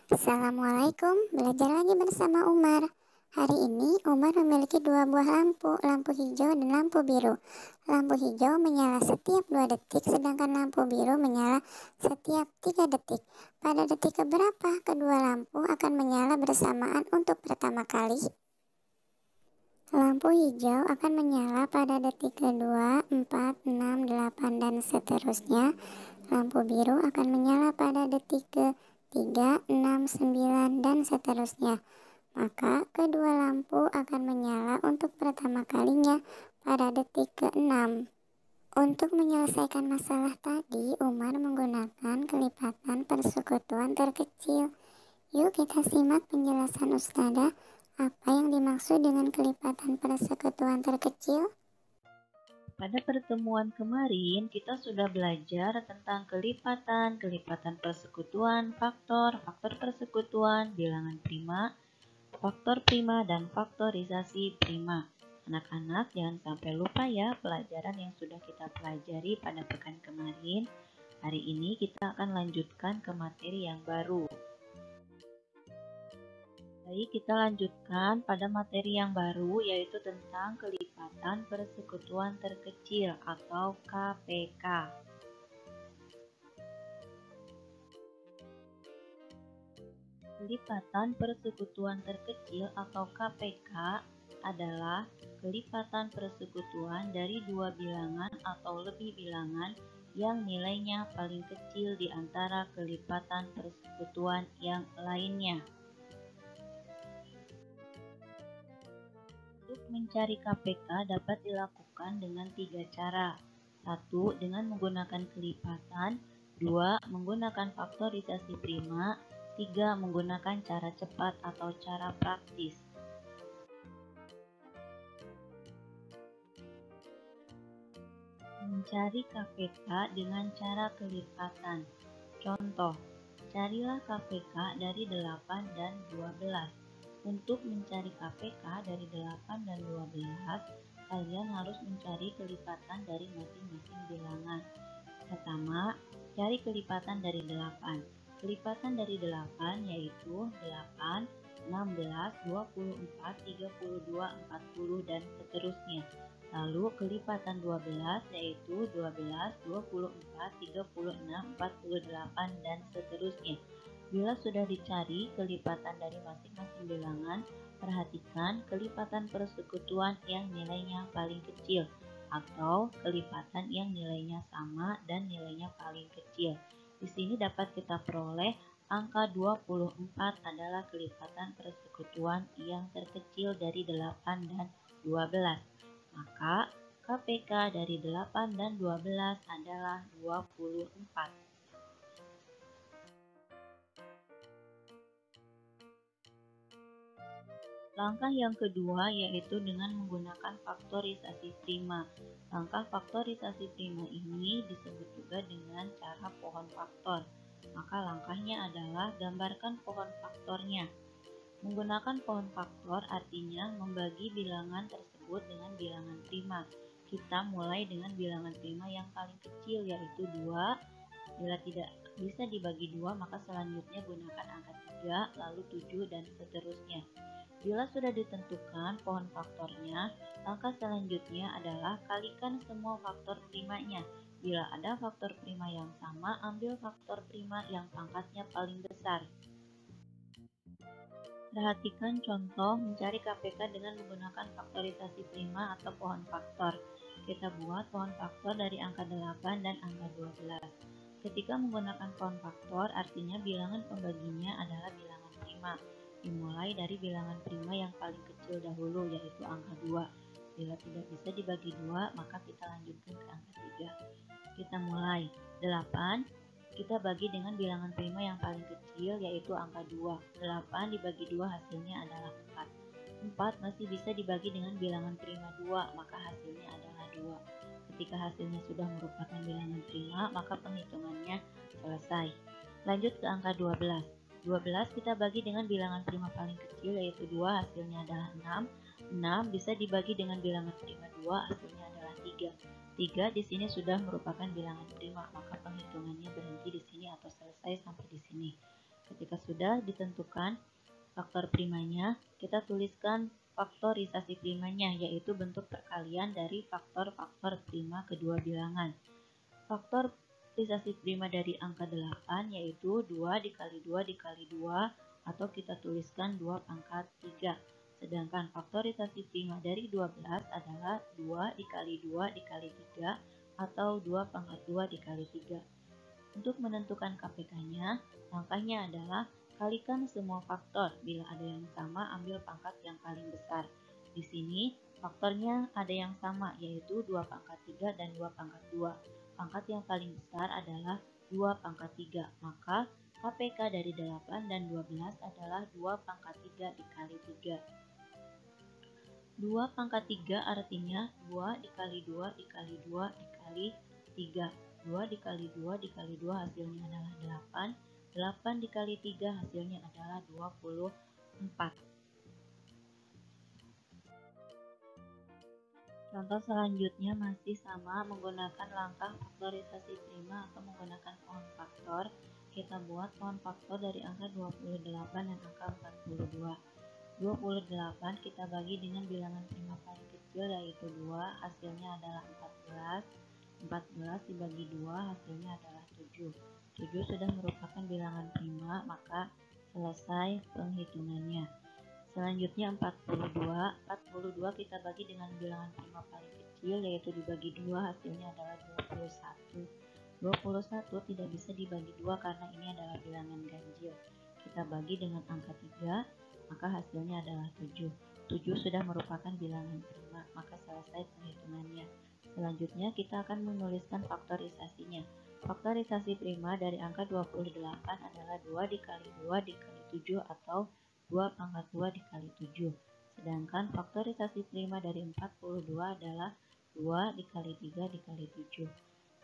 Assalamualaikum, belajar lagi bersama Umar. Hari ini Umar memiliki dua buah lampu hijau dan lampu biru. Lampu hijau menyala setiap 2 detik, sedangkan lampu biru menyala setiap 3 detik. Pada detik keberapa kedua lampu akan menyala bersamaan untuk pertama kali? Lampu hijau akan menyala pada detik kedua, 4, 6, 8, dan seterusnya. Lampu biru akan menyala pada detik ke-3, 6, 9, dan seterusnya. Maka kedua lampu akan menyala untuk pertama kalinya pada detik ke-6. Untuk menyelesaikan masalah tadi, Umar menggunakan kelipatan persekutuan terkecil. Yuk kita simak penjelasan Ustadzah. Apa yang dimaksud dengan kelipatan persekutuan terkecil? Pada pertemuan kemarin, kita sudah belajar tentang kelipatan persekutuan, faktor persekutuan, bilangan prima, faktor prima, dan faktorisasi prima. Anak-anak jangan sampai lupa ya pelajaran yang sudah kita pelajari pada pekan kemarin. Hari ini kita akan lanjutkan ke materi yang baru. Baik, kita lanjutkan pada materi yang baru, yaitu tentang kelipatan persekutuan terkecil atau KPK. Kelipatan persekutuan terkecil atau KPK adalah kelipatan persekutuan dari dua bilangan atau lebih bilangan yang nilainya paling kecil di antara kelipatan persekutuan yang lainnya. Untuk mencari KPK dapat dilakukan dengan 3 cara. 1. Dengan menggunakan kelipatan. 2. Menggunakan faktorisasi prima. 3. Menggunakan cara cepat atau cara praktis. Mencari KPK dengan cara kelipatan. Contoh, carilah KPK dari 8 dan 12. Untuk mencari KPK dari 8 dan 12, kalian harus mencari kelipatan dari masing-masing bilangan. Pertama, cari kelipatan dari 8. Kelipatan dari 8 yaitu 8, 16, 24, 32, 40, dan seterusnya. Lalu kelipatan 12 yaitu 12, 24, 36, 48, dan seterusnya. Bila sudah dicari kelipatan dari masing-masing bilangan, perhatikan kelipatan persekutuan yang nilainya paling kecil atau kelipatan yang nilainya sama dan nilainya paling kecil. Di sini dapat kita peroleh angka 24 adalah kelipatan persekutuan yang terkecil dari 8 dan 12. Maka KPK dari 8 dan 12 adalah 24. Langkah yang kedua yaitu dengan menggunakan faktorisasi prima. Langkah faktorisasi prima ini disebut juga dengan cara pohon faktor. Maka langkahnya adalah gambarkan pohon faktornya. Menggunakan pohon faktor artinya membagi bilangan tersebut dengan bilangan prima. Kita mulai dengan bilangan prima yang paling kecil yaitu 2. Bila tidak bisa dibagi 2, maka selanjutnya gunakan angka 3, lalu 7, dan seterusnya. Bila sudah ditentukan pohon faktornya, langkah selanjutnya adalah kalikan semua faktor primanya. Bila ada faktor prima yang sama, ambil faktor prima yang pangkatnya paling besar. Perhatikan contoh mencari KPK dengan menggunakan faktorisasi prima atau pohon faktor. Kita buat pohon faktor dari angka 8 dan angka 12. Ketika menggunakan pohon faktor, artinya bilangan pembaginya adalah bilangan prima. Dimulai dari bilangan prima yang paling kecil dahulu, yaitu angka 2. Bila tidak bisa dibagi 2, maka kita lanjutkan ke angka 3. Kita mulai 8, kita bagi dengan bilangan prima yang paling kecil, yaitu angka 2. 8 dibagi 2 hasilnya adalah 4. 4 masih bisa dibagi dengan bilangan prima 2, maka hasilnya adalah 2. Ketika hasilnya sudah merupakan bilangan prima, maka penghitungannya selesai. Lanjut ke angka 12. 12 kita bagi dengan bilangan prima paling kecil yaitu 2, hasilnya adalah 6. 6 bisa dibagi dengan bilangan prima 2, hasilnya adalah 3. 3 di sini sudah merupakan bilangan prima, maka penghitungannya berhenti di sini atau selesai sampai di sini. Ketika sudah ditentukan faktor primanya, kita tuliskan faktorisasi primanya, yaitu bentuk perkalian dari faktor-faktor prima kedua bilangan. Faktorisasi prima dari angka 8 yaitu 2 dikali 2 dikali 2, atau kita tuliskan 2 pangkat 3. Sedangkan faktorisasi prima dari 12 adalah 2 dikali 2 dikali 3, atau 2 pangkat 2 dikali 3. Untuk menentukan KPK-nya, langkahnya adalah kalikan semua faktor. Bila ada yang sama, ambil pangkat yang paling besar. Di sini, faktornya ada yang sama, yaitu 2 pangkat 3 dan 2 pangkat 2. Pangkat yang paling besar adalah 2 pangkat 3, maka KPK dari 8 dan 12 adalah 2 pangkat 3 dikali 3. 2 pangkat 3 artinya 2 dikali 2 dikali 2 dikali 3. 2 dikali 2 dikali 2 hasilnya adalah 8. 8 dikali 3 hasilnya adalah 24. Contoh selanjutnya masih sama menggunakan langkah faktorisasi prima atau menggunakan pohon faktor. Kita buat pohon faktor dari angka 28 dan angka 42. 28 kita bagi dengan bilangan prima paling kecil yaitu 2, hasilnya adalah 14. 14 dibagi 2 hasilnya adalah 7. 7 sudah merupakan bilangan prima, maka selesai penghitungannya. Selanjutnya 42. 42 kita bagi dengan bilangan prima paling kecil yaitu dibagi 2 hasilnya adalah 21. 21 tidak bisa dibagi 2 karena ini adalah bilangan ganjil. Kita bagi dengan angka 3, maka hasilnya adalah 7. 7 sudah merupakan bilangan prima, maka selesai penghitungannya. Selanjutnya kita akan menuliskan faktorisasinya. Faktorisasi prima dari angka 28 adalah 2 dikali 2 dikali 7 atau 2 pangkat 2 dikali 7. Sedangkan faktorisasi prima dari 42 adalah 2 dikali 3 dikali 7.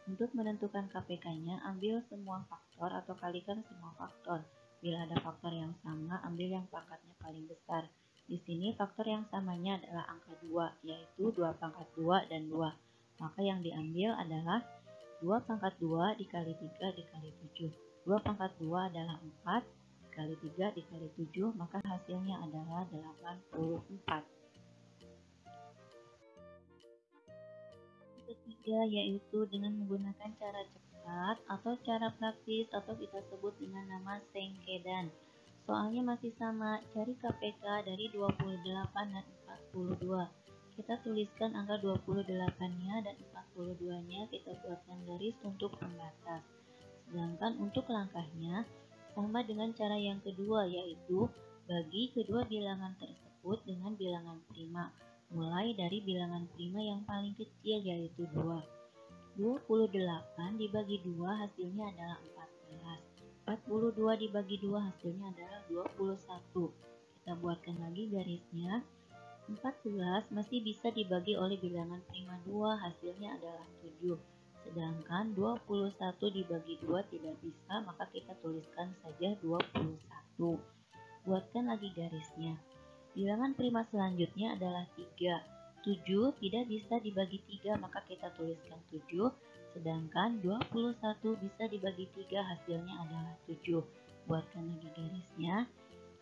Untuk menentukan KPK-nya, ambil semua faktor atau kalikan semua faktor. Bila ada faktor yang sama, ambil yang pangkatnya paling besar. Di sini faktor yang samanya adalah angka 2, yaitu 2 pangkat 2 dan 2. Maka yang diambil adalah 2 pangkat 2 dikali 3 dikali 7. 2 pangkat 2 adalah 4, dikali 3 dikali 7, maka hasilnya adalah 84. Ketiga yaitu dengan menggunakan cara cepat atau cara praktis atau kita sebut dengan nama sengkedan. Soalnya masih sama, cari KPK dari 28 dan 42. Kita tuliskan angka 28-nya dan 42-nya kita buatkan garis untuk pembatas. Sedangkan untuk langkahnya sama dengan cara yang kedua, yaitu bagi kedua bilangan tersebut dengan bilangan prima. Mulai dari bilangan prima yang paling kecil yaitu 2. 28 dibagi 2 hasilnya adalah 14. 42 dibagi 2 hasilnya adalah 21. Kita buatkan lagi garisnya. 14 masih bisa dibagi oleh bilangan prima 2, hasilnya adalah 7. Sedangkan 21 dibagi 2 tidak bisa, maka kita tuliskan saja 21. Buatkan lagi garisnya. Bilangan prima selanjutnya adalah 3. 7 tidak bisa dibagi 3, maka kita tuliskan 7. Sedangkan 21 bisa dibagi 3, hasilnya adalah 7. Buatkan lagi garisnya.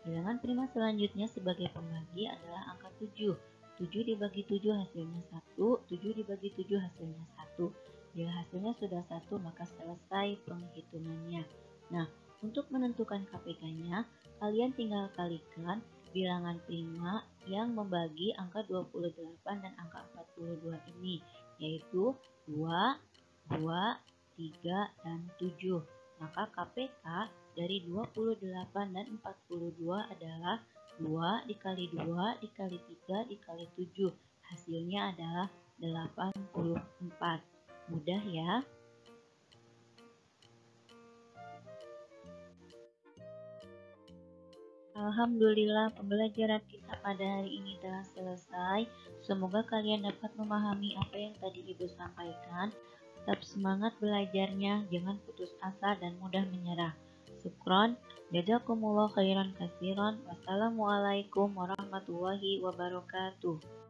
Bilangan prima selanjutnya sebagai pembagi adalah angka 7. 7 dibagi 7 hasilnya 1. 7 dibagi 7 hasilnya 1. Bila hasilnya sudah 1, maka selesai penghitungannya. Nah, untuk menentukan KPK-nya, kalian tinggal kalikan bilangan prima yang membagi angka 28 dan angka 42 ini, yaitu 2, 2, 3, dan 7. Maka KPK dari 28 dan 42 adalah 2 dikali 2 dikali 3 dikali 7. Hasilnya adalah 84. Mudah ya? Alhamdulillah, pembelajaran kita pada hari ini telah selesai. Semoga kalian dapat memahami apa yang tadi Ibu sampaikan. Tetap semangat belajarnya, jangan putus asa dan mudah menyerah. Syukron, jazakumullah khairan katsiran. Wassalamualaikum warahmatullahi wabarakatuh.